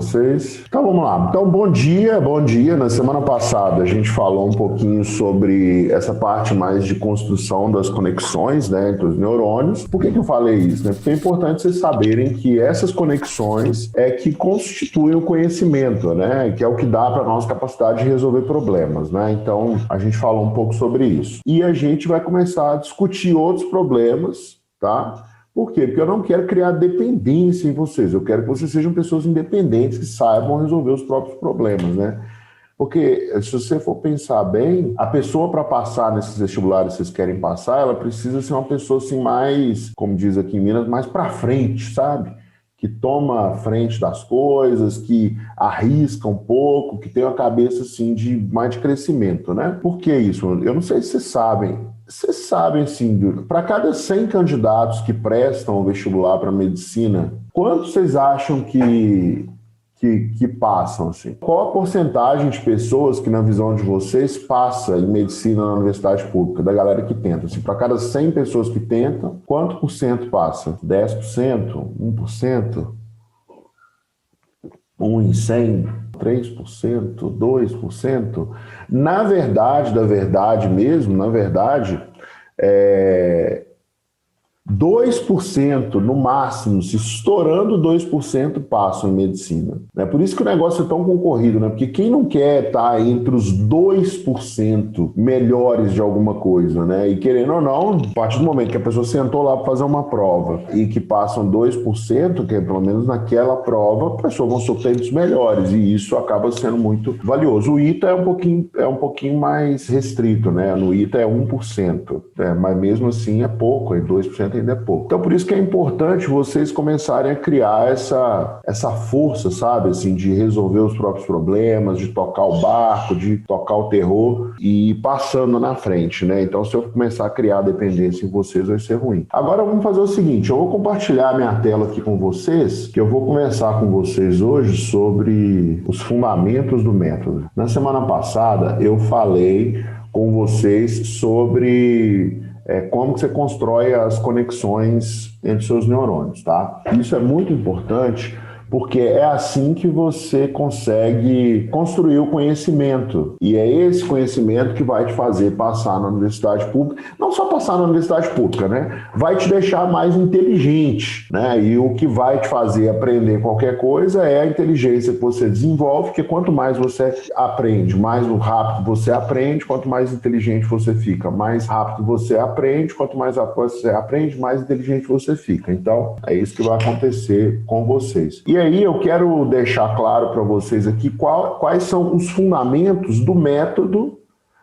vocês? Então vamos lá. Então, bom dia. Na semana passada a gente falou um pouquinho sobre essa parte mais de construção das conexões, né, entre os neurônios. Por que eu falei isso? Né? Porque é importante vocês saberem que essas conexões é que constituem o conhecimento, né, que é o que dá para a nossa capacidade de resolver problemas, né? Então a gente falou um pouco sobre isso. E a gente vai começar a discutir outros problemas, tá? Por quê? Porque eu não quero criar dependência em vocês. Eu quero que vocês sejam pessoas independentes, que saibam resolver os próprios problemas, né? Porque se você for pensar bem, a pessoa para passar nesses vestibulares que vocês querem passar, ela precisa ser uma pessoa assim mais, como diz aqui em Minas, mais para frente, sabe? Que toma a frente das coisas, que arrisca um pouco, que tem uma cabeça assim de mais de crescimento, né? Por que isso? Eu não sei se vocês sabem. Vocês sabem, assim, para cada 100 candidatos que prestam o vestibular para medicina, quantos vocês acham que passam, assim? Qual a porcentagem de pessoas que, na visão de vocês, passa em medicina na universidade pública, da galera que tenta? Assim, para cada 100 pessoas que tentam, quanto por cento passa? 10%? 1%? 1 em 100? 3%? 2%? Na verdade mesmo, 2% no máximo, se estourando 2% passam em medicina. É por isso que o negócio é tão concorrido, né? Porque quem não quer estar entre os 2% melhores de alguma coisa, né? E querendo ou não, a partir do momento que a pessoa sentou lá para fazer uma prova e que passam 2%, que é pelo menos naquela prova, a pessoa vão ser os melhores, e isso acaba sendo muito valioso. O ITA é um pouquinho mais restrito, né? No ITA é 1%, mas mesmo assim é pouco, 2% ainda é pouco. Então, por isso que é importante vocês começarem a criar essa força, sabe, assim, de resolver os próprios problemas, de tocar o barco, de tocar o terror e ir passando na frente, né? Então, se eu começar a criar dependência em vocês, vai ser ruim. Agora, vamos fazer o seguinte, eu vou compartilhar minha tela aqui com vocês, que eu vou conversar com vocês hoje sobre os fundamentos do método. Na semana passada, eu falei com vocês sobre como que você constrói as conexões entre seus neurônios, tá? Isso é muito importante porque é assim que você consegue construir o conhecimento. E é esse conhecimento que vai te fazer passar na universidade pública. Não só passar na universidade pública, né? Vai te deixar mais inteligente, né? E o que vai te fazer aprender qualquer coisa é a inteligência que você desenvolve, porque quanto mais você aprende, mais rápido você aprende, quanto mais inteligente você fica. Mais rápido você aprende, quanto mais você aprende, mais inteligente você fica. Então, é isso que vai acontecer com vocês. E aí eu quero deixar claro para vocês aqui quais são os fundamentos do método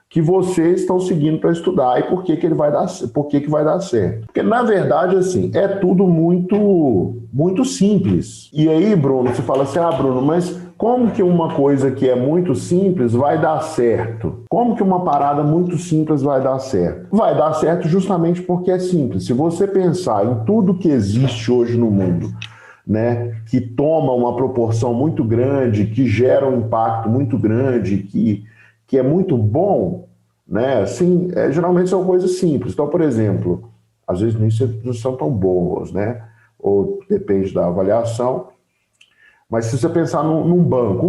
que vocês estão seguindo para estudar e por que ele vai dar, por que vai dar certo. Porque, na verdade, assim, é tudo muito simples. E aí, Bruno, você fala assim, Bruno, mas como que uma coisa que é muito simples vai dar certo? Como que uma parada muito simples vai dar certo? Vai dar certo justamente porque é simples. Se você pensar em tudo que existe hoje no mundo, né, que toma uma proporção muito grande, que gera um impacto muito grande, que é muito bom, né, assim, geralmente são coisas simples. Então, por exemplo, às vezes nem são tão boas, né, ou depende da avaliação, mas se você pensar num banco,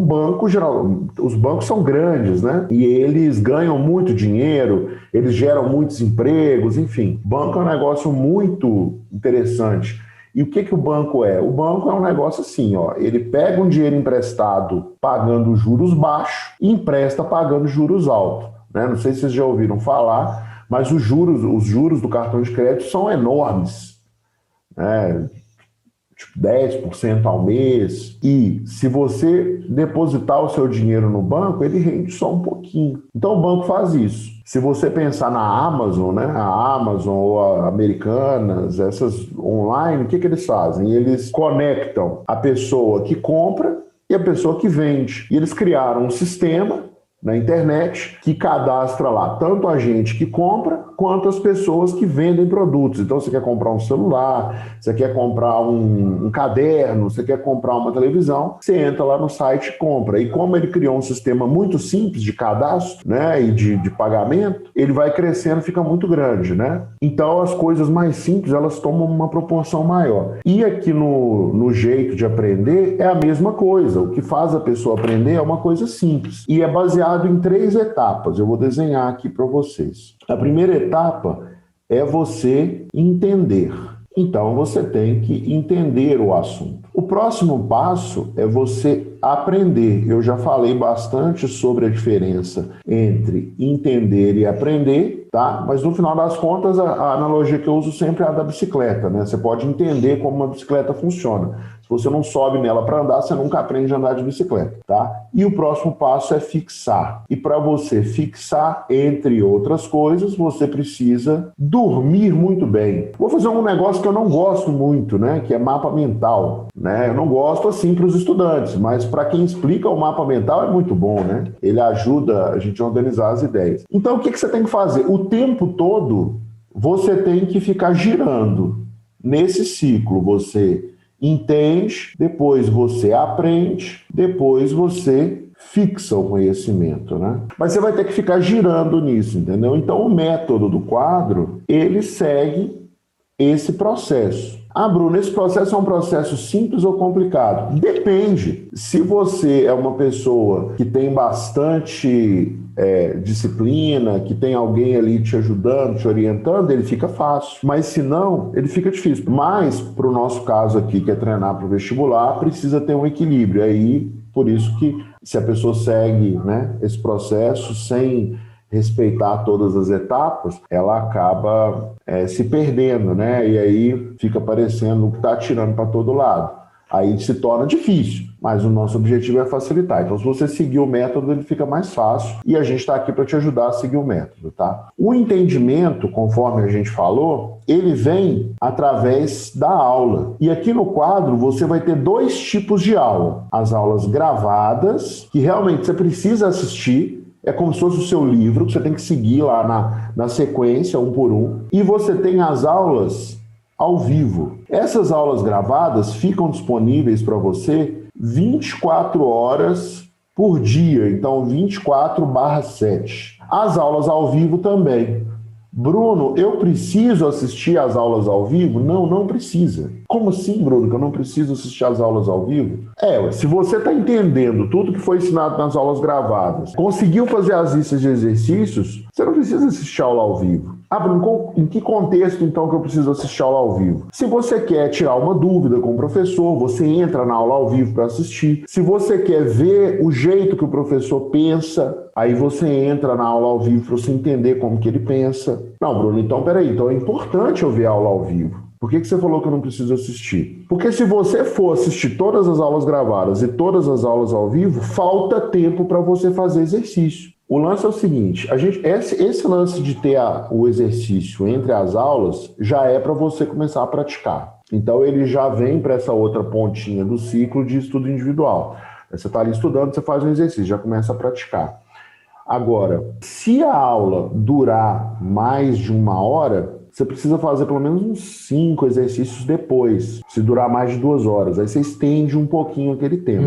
os bancos são grandes, né, e eles ganham muito dinheiro, eles geram muitos empregos, enfim, banco é um negócio muito interessante. E o que o banco é? O banco é um negócio assim, ó, ele pega um dinheiro emprestado pagando juros baixos e empresta pagando juros altos, né? Não sei se vocês já ouviram falar, mas os juros do cartão de crédito são enormes, né? Tipo 10% ao mês. E se você depositar o seu dinheiro no banco, ele rende só um pouquinho. Então o banco faz isso. Se você pensar na Amazon, né? A Amazon ou a Americanas, essas online, o que eles fazem? Eles conectam a pessoa que compra e a pessoa que vende. E eles criaram um sistema na internet que cadastra lá tanto a gente que compra quanto as pessoas que vendem produtos. Então, você quer comprar um celular, você quer comprar um caderno, você quer comprar uma televisão, você entra lá no site e compra. E como ele criou um sistema muito simples de cadastro, né, e de pagamento, ele vai crescendo, fica muito grande, né? Então, as coisas mais simples, elas tomam uma proporção maior. E aqui no jeito de aprender, é a mesma coisa. O que faz a pessoa aprender é uma coisa simples. E é baseado em 3 etapas. Eu vou desenhar aqui para vocês. A primeira etapa é você entender. Então, você tem que entender o assunto. O próximo passo é você aprender. Eu já falei bastante sobre a diferença entre entender e aprender, tá? Mas no final das contas, a analogia que eu uso sempre é a da bicicleta, né? Você pode entender como uma bicicleta funciona. Se você não sobe nela para andar, você nunca aprende a andar de bicicleta, tá? E o próximo passo é fixar. E para você fixar, entre outras coisas, você precisa dormir muito bem. Vou fazer um negócio que eu não gosto muito, né? Que é mapa mental, né? Eu não gosto assim para os estudantes, mas para quem explica o mapa mental é muito bom, né? Ele ajuda a gente a organizar as ideias. Então, o que você tem que fazer? O tempo todo, você tem que ficar girando nesse ciclo. Você entende, depois você aprende, depois você fixa o conhecimento, né? Mas você vai ter que ficar girando nisso, entendeu? Então, o método do quadro, ele segue esse processo. Ah, Bruno, esse processo é um processo simples ou complicado? Depende. Se você é uma pessoa que tem bastante disciplina, que tem alguém ali te ajudando, te orientando, ele fica fácil. Mas se não, ele fica difícil. Mas, para o nosso caso aqui, que é treinar para o vestibular, precisa ter um equilíbrio. Aí, por isso que se a pessoa segue, né, esse processo sem respeitar todas as etapas, ela acaba se perdendo, né? E aí fica parecendo que está atirando para todo lado. Aí se torna difícil, mas o nosso objetivo é facilitar. Então, se você seguir o método, ele fica mais fácil e a gente está aqui para te ajudar a seguir o método, tá? O entendimento, conforme a gente falou, ele vem através da aula. E aqui no quadro, você vai ter 2 tipos de aula. As aulas gravadas, que realmente você precisa assistir, é como se fosse o seu livro, que você tem que seguir lá na sequência, um por um. E você tem as aulas ao vivo. Essas aulas gravadas ficam disponíveis para você 24 horas por dia, então 24/7. As aulas ao vivo também. Bruno, eu preciso assistir às aulas ao vivo? Não, não precisa. Como assim, Bruno, que eu não preciso assistir às aulas ao vivo? Se você está entendendo tudo que foi ensinado nas aulas gravadas, conseguiu fazer as listas de exercícios, você não precisa assistir a aula ao vivo. Ah, Bruno, em que contexto, então, que eu preciso assistir a aula ao vivo? Se você quer tirar uma dúvida com o professor, você entra na aula ao vivo para assistir. Se você quer ver o jeito que o professor pensa, aí você entra na aula ao vivo para você entender como que ele pensa. Não, Bruno, então, peraí, então é importante eu ver a aula ao vivo. Por que você falou que eu não preciso assistir? Porque se você for assistir todas as aulas gravadas e todas as aulas ao vivo, falta tempo para você fazer exercício. O lance é o seguinte, esse lance de ter o exercício entre as aulas já é para você começar a praticar. Então ele já vem para essa outra pontinha do ciclo de estudo individual. Você está ali estudando, você faz um exercício, já começa a praticar. Agora, se a aula durar mais de 1 hora, você precisa fazer pelo menos uns 5 exercícios depois. Se durar mais de 2 horas, aí você estende um pouquinho aquele tempo.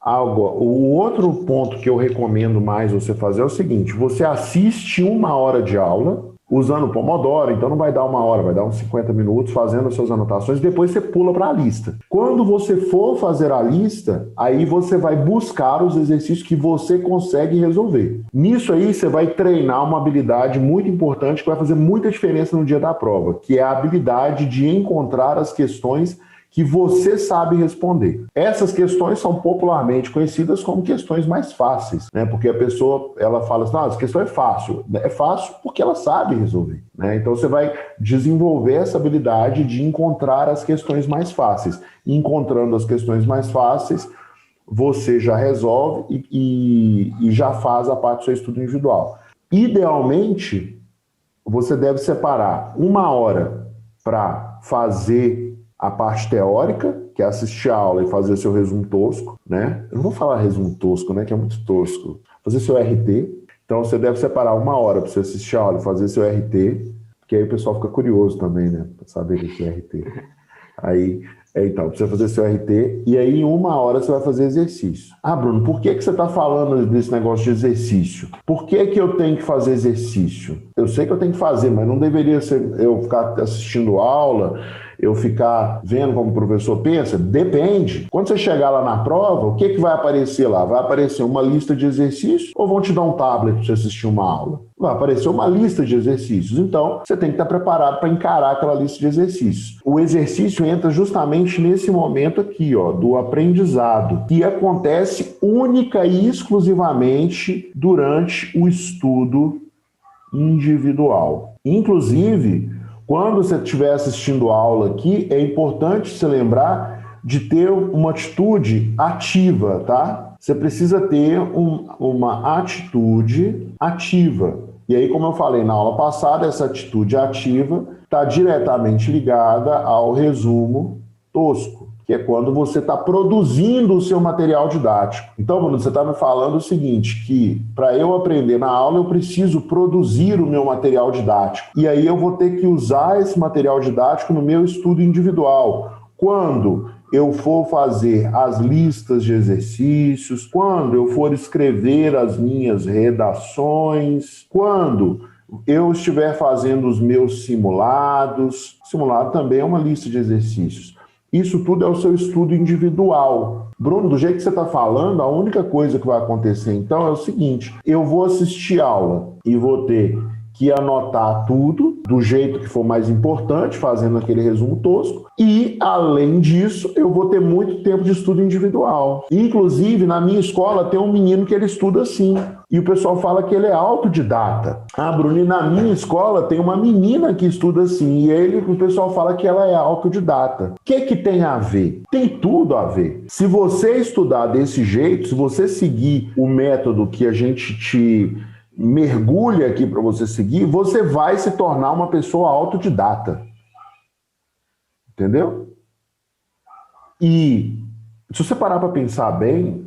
Agora, o outro ponto que eu recomendo mais você fazer é o seguinte, você assiste 1 hora de aula, usando o Pomodoro, então não vai dar 1 hora, vai dar uns 50 minutos fazendo as suas anotações, depois você pula para a lista. Quando você for fazer a lista, aí você vai buscar os exercícios que você consegue resolver. Nisso aí você vai treinar uma habilidade muito importante que vai fazer muita diferença no dia da prova, que é a habilidade de encontrar as questões que você sabe responder. Essas questões são popularmente conhecidas como questões mais fáceis, né? Porque a pessoa, ela fala assim, essa questão é fácil. É fácil porque ela sabe resolver, né? Então você vai desenvolver essa habilidade de encontrar as questões mais fáceis. E encontrando as questões mais fáceis, você já resolve e já faz a parte do seu estudo individual. Idealmente, você deve separar 1 hora para fazer a parte teórica, que é assistir a aula e fazer seu resumo tosco, né? Eu não vou falar resumo tosco, né? Que é muito tosco. Fazer seu RT. Então você deve separar 1 hora para você assistir a aula e fazer seu RT, porque aí o pessoal fica curioso também, né? Para saber o que é RT. Aí, então, você fazer seu RT e aí em 1 hora você vai fazer exercício. Ah, Bruno, por que você está falando desse negócio de exercício? Por que eu tenho que fazer exercício? Eu sei que eu tenho que fazer, mas não deveria ser eu ficar assistindo aula, eu ficar vendo como o professor pensa? Depende. Quando você chegar lá na prova, o que vai aparecer lá? Vai aparecer uma lista de exercícios ou vão te dar um tablet para você assistir uma aula? Vai aparecer uma lista de exercícios. Então, você tem que estar preparado para encarar aquela lista de exercícios. O exercício entra justamente nesse momento aqui, ó, do aprendizado, que acontece única e exclusivamente durante o estudo individual. Inclusive, quando você estiver assistindo a aula aqui, é importante se lembrar de ter uma atitude ativa, tá? Você precisa ter uma atitude ativa. E aí, como eu falei na aula passada, essa atitude ativa está diretamente ligada ao resumo tosco, que é quando você está produzindo o seu material didático. Então, Bruno, você está me falando o seguinte, que para eu aprender na aula, eu preciso produzir o meu material didático. E aí eu vou ter que usar esse material didático no meu estudo individual. Quando eu for fazer as listas de exercícios, quando eu for escrever as minhas redações, quando eu estiver fazendo os meus simulados. Simulado também é uma lista de exercícios. Isso tudo é o seu estudo individual. Bruno, do jeito que você está falando, a única coisa que vai acontecer então é o seguinte, eu vou assistir aula e vou ter que anotar tudo do jeito que for mais importante, fazendo aquele resumo tosco, e, além disso, eu vou ter muito tempo de estudo individual. Inclusive, na minha escola, tem um menino que ele estuda assim, e o pessoal fala que ele é autodidata. Ah, Bruno, e na minha escola tem uma menina que estuda assim, e o pessoal fala que ela é autodidata. O que tem a ver? Tem tudo a ver. Se você estudar desse jeito, se você seguir o método que a gente te mergulha aqui para você seguir, você vai se tornar uma pessoa autodidata. Entendeu? E se você parar para pensar bem,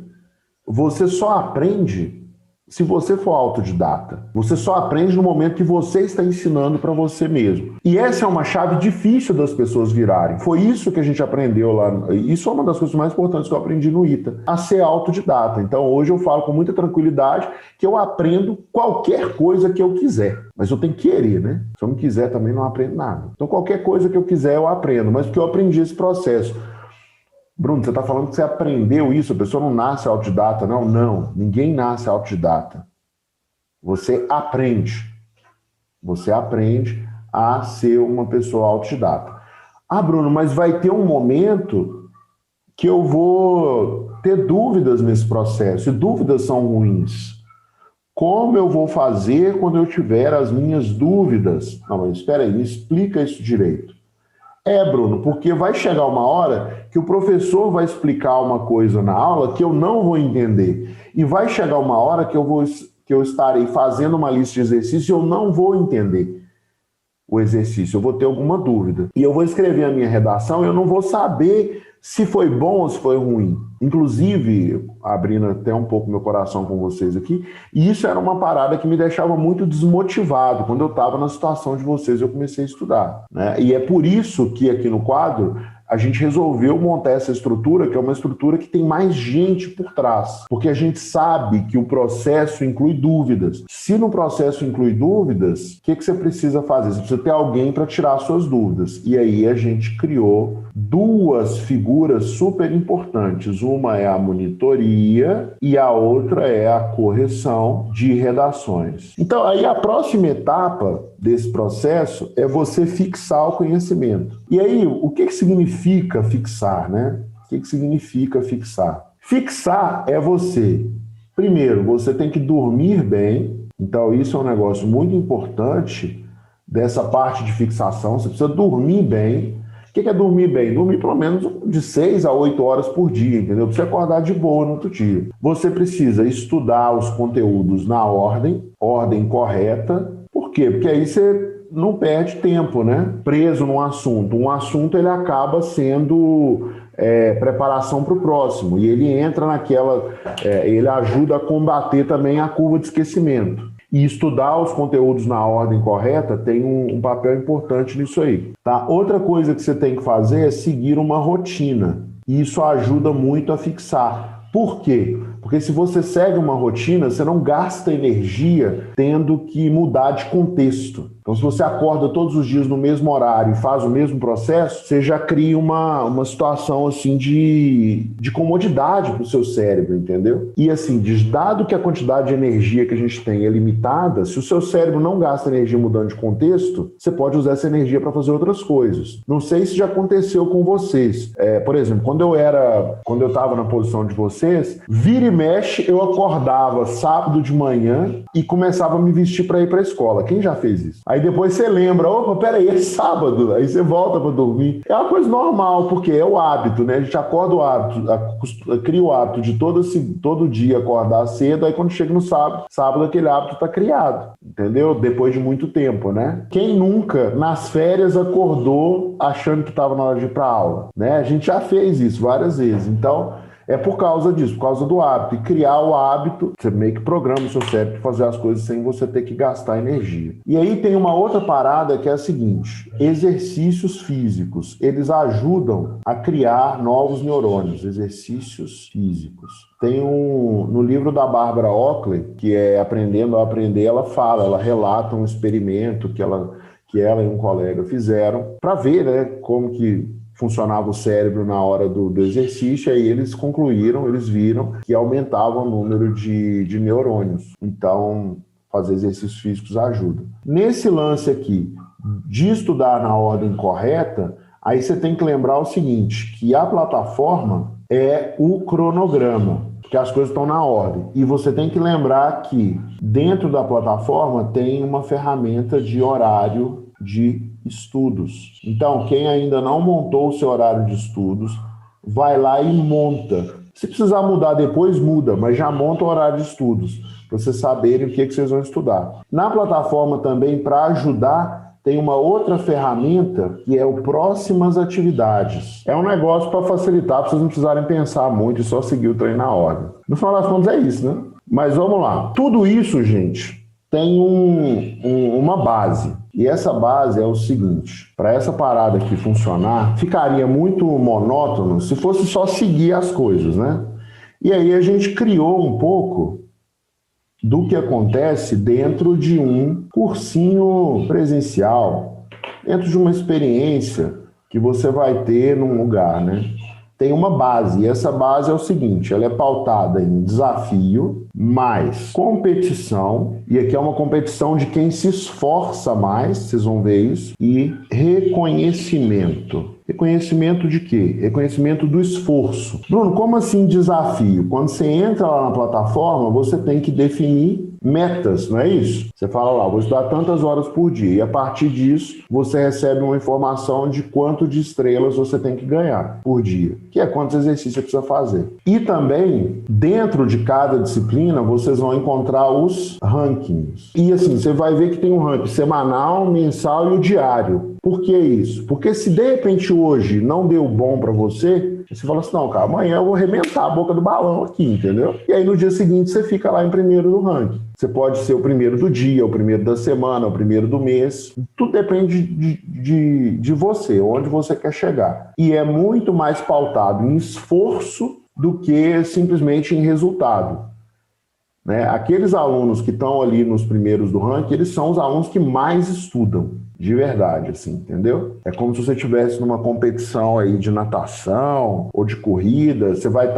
você só aprende se você for autodidata. Você só aprende no momento que você está ensinando para você mesmo. E essa é uma chave difícil das pessoas virarem. Foi isso que a gente aprendeu lá. Isso é uma das coisas mais importantes que eu aprendi no ITA, a ser autodidata. Então hoje eu falo com muita tranquilidade que eu aprendo qualquer coisa que eu quiser. Mas eu tenho que querer, né? Se eu não quiser também não aprendo nada. Então qualquer coisa que eu quiser eu aprendo. Mas porque eu aprendi esse processo. Bruno, você está falando que você aprendeu isso, a pessoa não nasce autodidata, não? Não, ninguém nasce autodidata. Você aprende. Você aprende a ser uma pessoa autodidata. Ah, Bruno, mas vai ter um momento que eu vou ter dúvidas nesse processo, e dúvidas são ruins. Como eu vou fazer quando eu tiver as minhas dúvidas? Não, mas espera aí, me explica isso direito. Bruno, porque vai chegar uma hora que o professor vai explicar uma coisa na aula que eu não vou entender. E vai chegar uma hora que eu estarei fazendo uma lista de exercícios e eu não vou entender o exercício. Eu vou ter alguma dúvida. E eu vou escrever a minha redação e eu não vou saber se foi bom ou se foi ruim. Inclusive, abrindo até um pouco meu coração com vocês aqui, e isso era uma parada que me deixava muito desmotivado. Quando eu estava na situação de vocês, eu comecei a estudar, né? E é por isso que aqui no quadro a gente resolveu montar essa estrutura, que é uma estrutura que tem mais gente por trás. Porque a gente sabe que o processo inclui dúvidas. Se no processo inclui dúvidas, o que você precisa fazer? Você precisa ter alguém para tirar suas dúvidas. E aí a gente criou duas figuras super importantes. Uma é a monitoria e a outra é a correção de redações. Então, aí a próxima etapa desse processo é você fixar o conhecimento. E aí, o que significa fixar, né? O que significa fixar? Fixar é você, primeiro, você tem que dormir bem. Então, isso é um negócio muito importante dessa parte de fixação. Você precisa dormir bem. O que é dormir bem? Dormir pelo menos de 6 a 8 horas por dia, entendeu? Pra você acordar de boa no outro dia. Você precisa estudar os conteúdos na ordem correta. Por quê? Porque aí você não perde tempo, né? Preso num assunto. Um assunto ele acaba sendo preparação para o próximo. E ele entra naquela... ele ajuda a combater também a curva de esquecimento. E estudar os conteúdos na ordem correta tem um papel importante nisso aí, tá? Outra coisa que você tem que fazer é seguir uma rotina. E isso ajuda muito a fixar. Por quê? Porque se você segue uma rotina, você não gasta energia tendo que mudar de contexto. Então, se você acorda todos os dias no mesmo horário e faz o mesmo processo, você já cria uma situação assim de comodidade para o seu cérebro, entendeu? E assim, dado que a quantidade de energia que a gente tem é limitada, se o seu cérebro não gasta energia mudando de contexto, você pode usar essa energia para fazer outras coisas. Não sei se já aconteceu com vocês. Por exemplo, quando eu estava na posição de vocês, vira e mexe, eu acordava sábado de manhã e começava a me vestir para ir para a escola. Quem já fez isso? Aí depois você lembra, opa, peraí, é sábado. Aí você volta para dormir. É uma coisa normal, porque é o hábito, né? A gente acorda o hábito, cria o hábito de todo dia acordar cedo, aí quando chega no sábado aquele hábito está criado, entendeu? Depois de muito tempo, né? Quem nunca, nas férias, acordou achando que estava na hora de ir para aula, né? A gente já fez isso várias vezes. Então, é por causa disso, por causa do hábito. E criar o hábito, você meio que programa o seu cérebro para fazer as coisas sem você ter que gastar energia. E aí tem uma outra parada que é a seguinte: exercícios físicos, eles ajudam a criar novos neurônios, exercícios físicos. Tem no livro da Barbara Oakley, que é Aprendendo a Aprender, ela relata um experimento que ela e um colega fizeram para ver, né, como que funcionava o cérebro na hora do exercício, e aí eles viram que aumentava o número de neurônios. Então, fazer exercícios físicos ajuda. Nesse lance aqui, de estudar na ordem correta, aí você tem que lembrar o seguinte, que a plataforma é o cronograma, porque as coisas estão na ordem. E você tem que lembrar que dentro da plataforma tem uma ferramenta de horário de estudos. Então, quem ainda não montou o seu horário de estudos, vai lá e monta. Se precisar mudar depois, muda, mas já monta o horário de estudos, para vocês saberem o que vocês vão estudar. Na plataforma também, para ajudar, tem uma outra ferramenta que é o Próximas Atividades. É um negócio para facilitar, para vocês não precisarem pensar muito e só seguir o treino na ordem. No final das contas é isso, né? Mas vamos lá. Tudo isso, gente, tem uma base. E essa base é o seguinte: para essa parada aqui funcionar, ficaria muito monótono se fosse só seguir as coisas, né? E aí a gente criou um pouco do que acontece dentro de um cursinho presencial, dentro de uma experiência que você vai ter num lugar, né? Tem uma base, e essa base é o seguinte: ela é pautada em desafio, mais competição, e aqui é uma competição de quem se esforça mais, vocês vão ver isso, e reconhecimento. Reconhecimento de quê? Reconhecimento do esforço. Bruno, como assim desafio? Quando você entra lá na plataforma, você tem que definir metas, não é isso? Você fala lá, vou estudar tantas horas por dia, e a partir disso você recebe uma informação de quanto de estrelas você tem que ganhar por dia, que é quantos exercícios você precisa fazer. E também, dentro de cada disciplina, vocês vão encontrar os rankings. E assim, você vai ver que tem um ranking semanal, mensal e o diário. Por que isso? Porque se de repente hoje não deu bom para você fala assim, não, cara, amanhã eu vou arrebentar a boca do balão aqui, entendeu? E aí no dia seguinte você fica lá em primeiro no ranking. Você pode ser o primeiro do dia, o primeiro da semana, o primeiro do mês. Tudo depende de você, onde você quer chegar. E é muito mais pautado em esforço do que simplesmente em resultado. Né? Aqueles alunos que estão ali nos primeiros do ranking, eles são os alunos que mais estudam. De verdade, assim, entendeu? É como se você estivesse numa competição aí de natação ou de corrida, você vai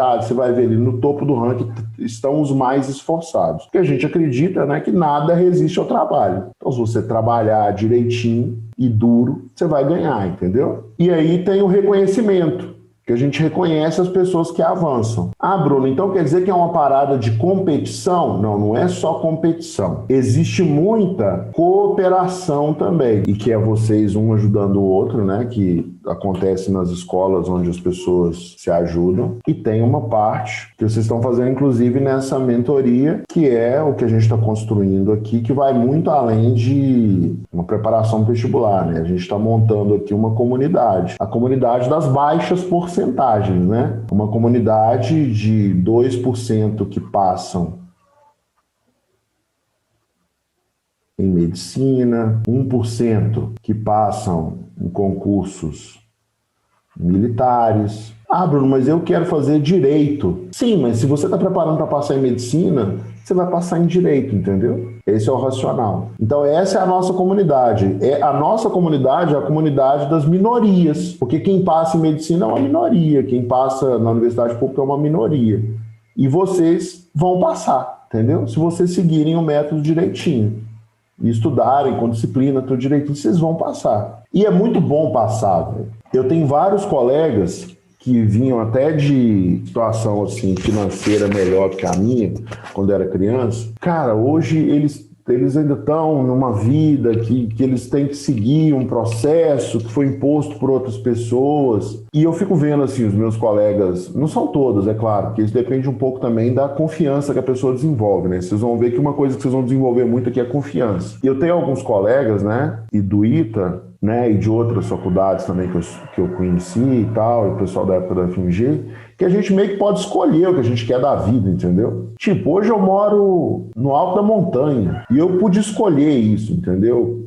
ver ali no topo do ranking estão os mais esforçados. Porque a gente acredita, né, que nada resiste ao trabalho. Então, se você trabalhar direitinho e duro, você vai ganhar, entendeu? E aí tem o reconhecimento, que a gente reconhece as pessoas que avançam. Ah, Bruno, então quer dizer que é uma parada de competição? Não, não é só competição. Existe muita cooperação também, e que é vocês um ajudando o outro, né, que acontece nas escolas onde as pessoas se ajudam, e tem uma parte que vocês estão fazendo, inclusive, nessa mentoria, que é o que a gente está construindo aqui, que vai muito além de uma preparação vestibular, né? A gente está montando aqui uma comunidade, a comunidade das baixas porcentagens, né? Uma comunidade de 2% que passam em medicina, 1% que passam em concursos militares. Ah, Bruno, mas eu quero fazer direito. Sim, mas se você está preparando para passar em medicina, você vai passar em direito, entendeu? Esse é o racional. Então essa é a nossa comunidade. A nossa comunidade é a comunidade das minorias, porque quem passa em medicina é uma minoria, quem passa na universidade pública é uma minoria. E vocês vão passar, entendeu? Se vocês seguirem o método direitinho e estudarem com disciplina, tudo direitinho, vocês vão passar. E é muito bom passar, velho. Eu tenho vários colegas que vinham até de situação assim, financeira melhor do que a minha, quando eu era criança. Cara, hoje eles ainda estão numa vida que eles têm que seguir um processo que foi imposto por outras pessoas. E eu fico vendo assim, os meus colegas, não são todos, é claro, porque isso depende um pouco também da confiança que a pessoa desenvolve, né? Vocês vão ver que uma coisa que vocês vão desenvolver muito aqui é confiança. E eu tenho alguns colegas, né, e do ITA, né, e de outras faculdades também que eu conheci e tal, e o pessoal da época da FMG, que a gente meio que pode escolher o que a gente quer da vida, entendeu? Tipo, hoje eu moro no alto da montanha e eu pude escolher isso, entendeu?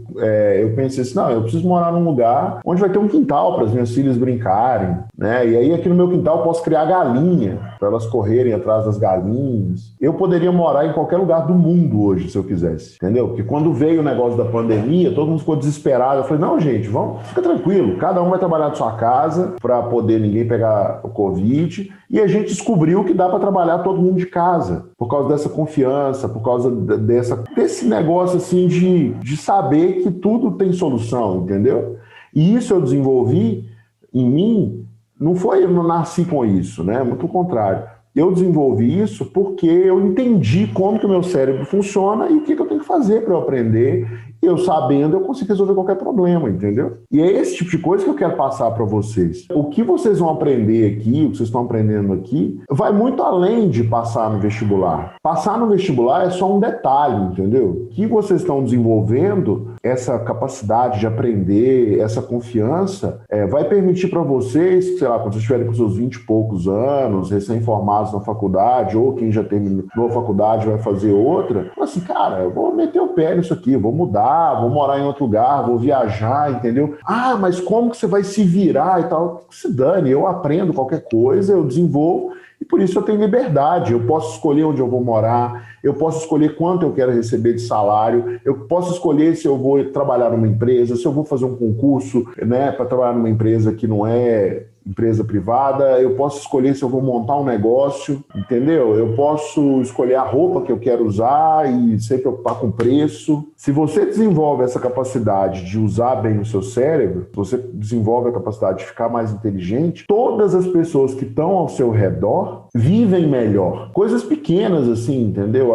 Eu pensei assim, não, eu preciso morar num lugar onde vai ter um quintal para as minhas filhas brincarem, né? E aí aqui no meu quintal eu posso criar galinha, para elas correrem atrás das galinhas. Eu poderia morar em qualquer lugar do mundo hoje, se eu quisesse, entendeu? Porque quando veio o negócio da pandemia, todo mundo ficou desesperado. Eu falei, não, gente, vamos, fica tranquilo, cada um vai trabalhar de sua casa para poder ninguém pegar o Covid. E a gente descobriu que dá para trabalhar todo mundo de casa, por causa dessa confiança, por causa desse negócio assim de saber que tudo tem solução, entendeu? E isso eu desenvolvi em mim, eu não nasci com isso, né? Muito ao contrário. Eu desenvolvi isso porque eu entendi como que o meu cérebro funciona e o que eu tenho que fazer para eu aprender. Eu sabendo, eu consigo resolver qualquer problema, entendeu? E é esse tipo de coisa que eu quero passar para vocês. O que vocês vão aprender aqui, o que vocês estão aprendendo aqui, vai muito além de passar no vestibular. Passar no vestibular é só um detalhe, entendeu? O que vocês estão desenvolvendo, essa capacidade de aprender, essa confiança, vai permitir para vocês, sei lá, quando vocês estiverem com seus 20 e poucos anos, recém-formados na faculdade, ou quem já terminou a faculdade vai fazer outra, assim, cara, eu vou meter o pé nisso aqui, eu vou mudar, vou morar em outro lugar, vou viajar, entendeu? Ah, mas como que você vai se virar e tal? Se dane, eu aprendo qualquer coisa, eu desenvolvo e por isso eu tenho liberdade. Eu posso escolher onde eu vou morar, eu posso escolher quanto eu quero receber de salário, eu posso escolher se eu vou trabalhar numa empresa, se eu vou fazer um concurso, né, para trabalhar numa empresa que não é empresa privada, eu posso escolher se eu vou montar um negócio, entendeu? Eu posso escolher a roupa que eu quero usar e sem preocupar com o preço. Se você desenvolve essa capacidade de usar bem o seu cérebro, você desenvolve a capacidade de ficar mais inteligente, todas as pessoas que estão ao seu redor vivem melhor. Coisas pequenas assim, entendeu?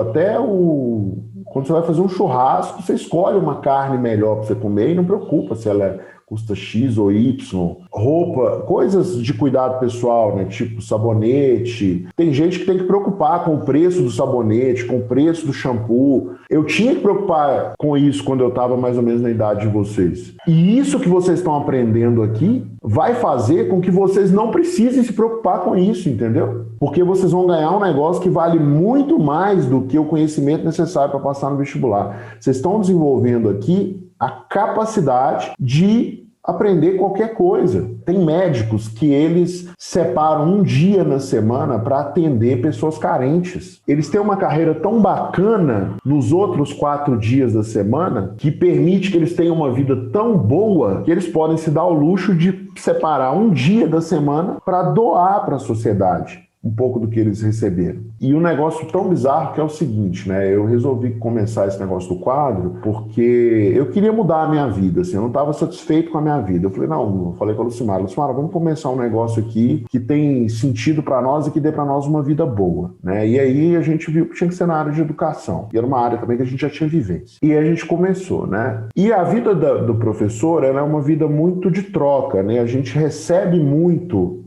Quando você vai fazer um churrasco, você escolhe uma carne melhor para você comer e não preocupa se ela custa X ou Y. Roupa, coisas de cuidado pessoal, né? Tipo sabonete. Tem gente que tem que preocupar com o preço do sabonete, com o preço do shampoo. Eu tinha que preocupar com isso quando eu estava mais ou menos na idade de vocês. E isso que vocês estão aprendendo aqui vai fazer com que vocês não precisem se preocupar com isso, entendeu? Porque vocês vão ganhar um negócio que vale muito mais do que o conhecimento necessário para passar no vestibular. Vocês estão desenvolvendo aqui a capacidade de aprender qualquer coisa. Tem médicos que eles separam um dia na semana para atender pessoas carentes. Eles têm uma carreira tão bacana nos outros 4 dias da semana que permite que eles tenham uma vida tão boa que eles podem se dar o luxo de separar um dia da semana para doar para a sociedade um pouco do que eles receberam. E um negócio tão bizarro que é o seguinte, né? Eu resolvi começar esse negócio do quadro porque eu queria mudar a minha vida, assim, eu não estava satisfeito com a minha vida. Eu falei, não, eu falei com a Lucimara, vamos começar um negócio aqui que tem sentido para nós e que dê para nós uma vida boa, né? E aí a gente viu que tinha que ser na área de educação. E era uma área também que a gente já tinha vivência. E aí a gente começou, né? E a vida do professor, ela é uma vida muito de troca, né? A gente recebe muito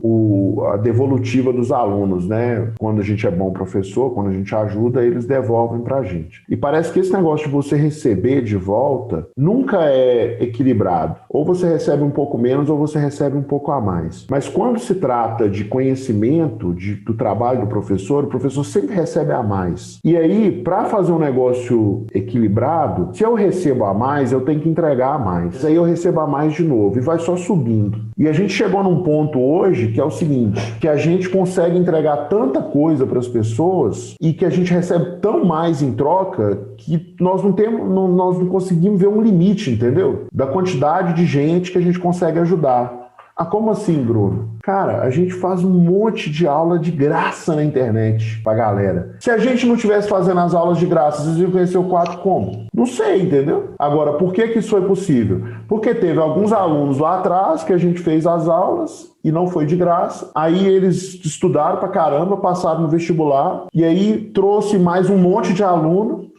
a devolutiva dos alunos. alunos, né, quando a gente é bom professor, quando a gente ajuda, eles devolvem pra gente. E parece que esse negócio de você receber de volta nunca é equilibrado. Ou você recebe um pouco menos ou você recebe um pouco a mais. Mas quando se trata de conhecimento, do trabalho do professor, o professor sempre recebe a mais. E aí, para fazer um negócio equilibrado, se eu recebo a mais, eu tenho que entregar a mais. Aí eu recebo a mais de novo e vai só subindo. E a gente chegou num ponto hoje que é o seguinte, que a gente consegue entregar tanta coisa para as pessoas e que a gente recebe tão mais em troca que nós não conseguimos ver um limite, entendeu? Da quantidade de gente que a gente consegue ajudar. Ah, como assim, Bruno? Cara, a gente faz um monte de aula de graça na internet pra galera. Se a gente não tivesse fazendo as aulas de graça, vocês iam conhecer o quadro como? Não sei, entendeu? Agora, por que isso foi possível? Porque teve alguns alunos lá atrás que a gente fez as aulas e não foi de graça. Aí eles estudaram pra caramba, passaram no vestibular e aí trouxe mais um monte de aluno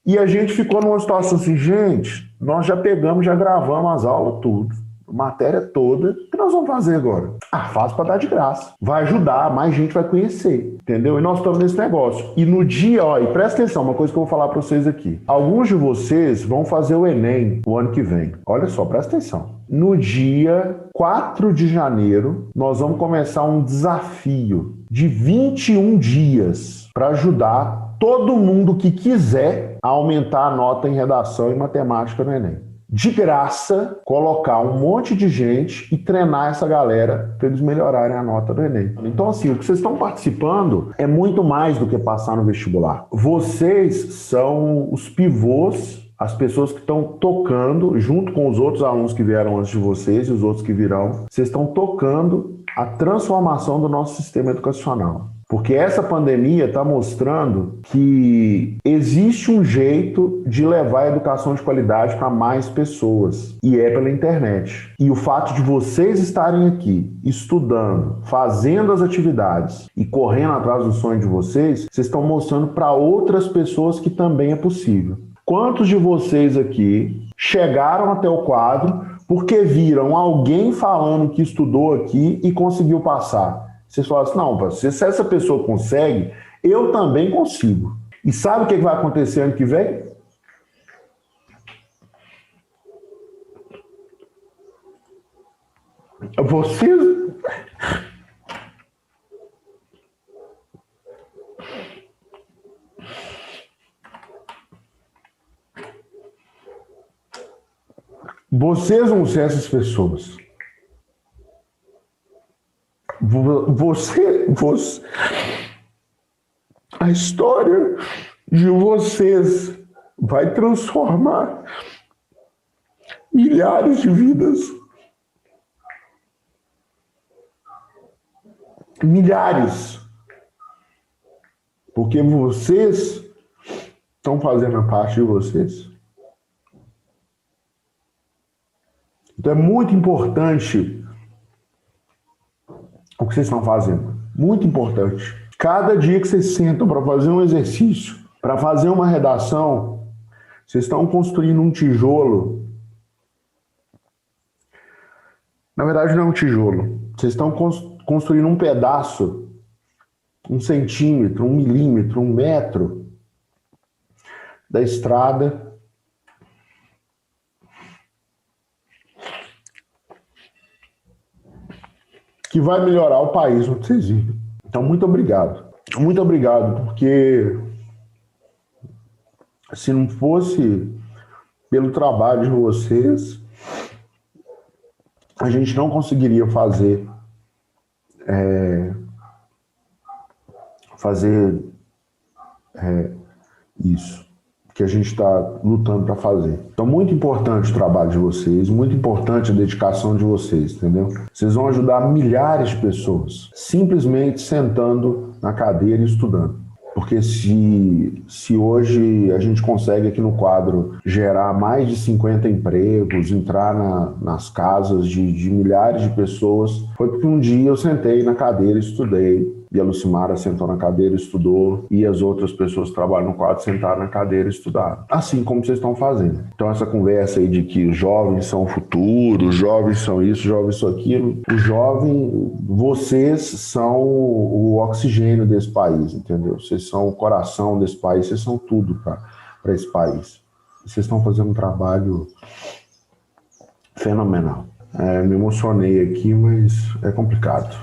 e a gente ficou numa situação assim, gente, nós já pegamos, já gravamos as aulas, tudo. Matéria toda, o que nós vamos fazer agora? Ah, faz para dar de graça. Vai ajudar, mais gente vai conhecer, entendeu? E nós estamos nesse negócio. E no dia, ó, e presta atenção, uma coisa que eu vou falar para vocês aqui. Alguns de vocês vão fazer o Enem o ano que vem. Olha só, presta atenção. No dia 4 de janeiro, nós vamos começar um desafio de 21 dias para ajudar todo mundo que quiser a aumentar a nota em redação e matemática no Enem. De graça, colocar um monte de gente e treinar essa galera para eles melhorarem a nota do Enem. Então, assim, o que vocês estão participando é muito mais do que passar no vestibular. Vocês são os pivôs, as pessoas que estão tocando, junto com os outros alunos que vieram antes de vocês e os outros que virão, vocês estão tocando a transformação do nosso sistema educacional. Porque essa pandemia está mostrando que existe um jeito de levar a educação de qualidade para mais pessoas, e é pela internet. E o fato de vocês estarem aqui, estudando, fazendo as atividades e correndo atrás do sonho de vocês, vocês estão mostrando para outras pessoas que também é possível. Quantos de vocês aqui chegaram até o quadro porque viram alguém falando que estudou aqui e conseguiu passar? Vocês falam assim, não, se essa pessoa consegue, eu também consigo. E sabe o que vai acontecer ano que vem? Vocês vão ser essas pessoas. A história de vocês vai transformar milhares de vidas. Milhares. Porque vocês estão fazendo a parte de vocês. Então é muito importante o que vocês estão fazendo. Muito importante. Cada dia que vocês sentam para fazer um exercício, para fazer uma redação, vocês estão construindo um tijolo. Na verdade, não é um tijolo. Vocês estão construindo um pedaço, 1 centímetro, 1 milímetro, 1 metro da estrada que vai melhorar o país onde vocês vivem. Então, muito obrigado. Muito obrigado, porque se não fosse pelo trabalho de vocês, a gente não conseguiria fazer isso que a gente está lutando para fazer. Então, muito importante o trabalho de vocês, muito importante a dedicação de vocês, entendeu? Vocês vão ajudar milhares de pessoas, simplesmente sentando na cadeira e estudando. Porque se hoje a gente consegue aqui no quadro gerar mais de 50 empregos, entrar nas casas de milhares de pessoas, foi porque um dia eu sentei na cadeira e estudei e a Lucimara sentou na cadeira e estudou, e as outras pessoas que trabalham no quadro sentaram na cadeira e estudaram. Assim como vocês estão fazendo. Então essa conversa aí de que os jovens são o futuro, os jovens são isso, os jovens são aquilo, o jovem, vocês são o oxigênio desse país, entendeu? Vocês são o coração desse país, vocês são tudo para esse país. Vocês estão fazendo um trabalho fenomenal. Me emocionei aqui, mas é complicado.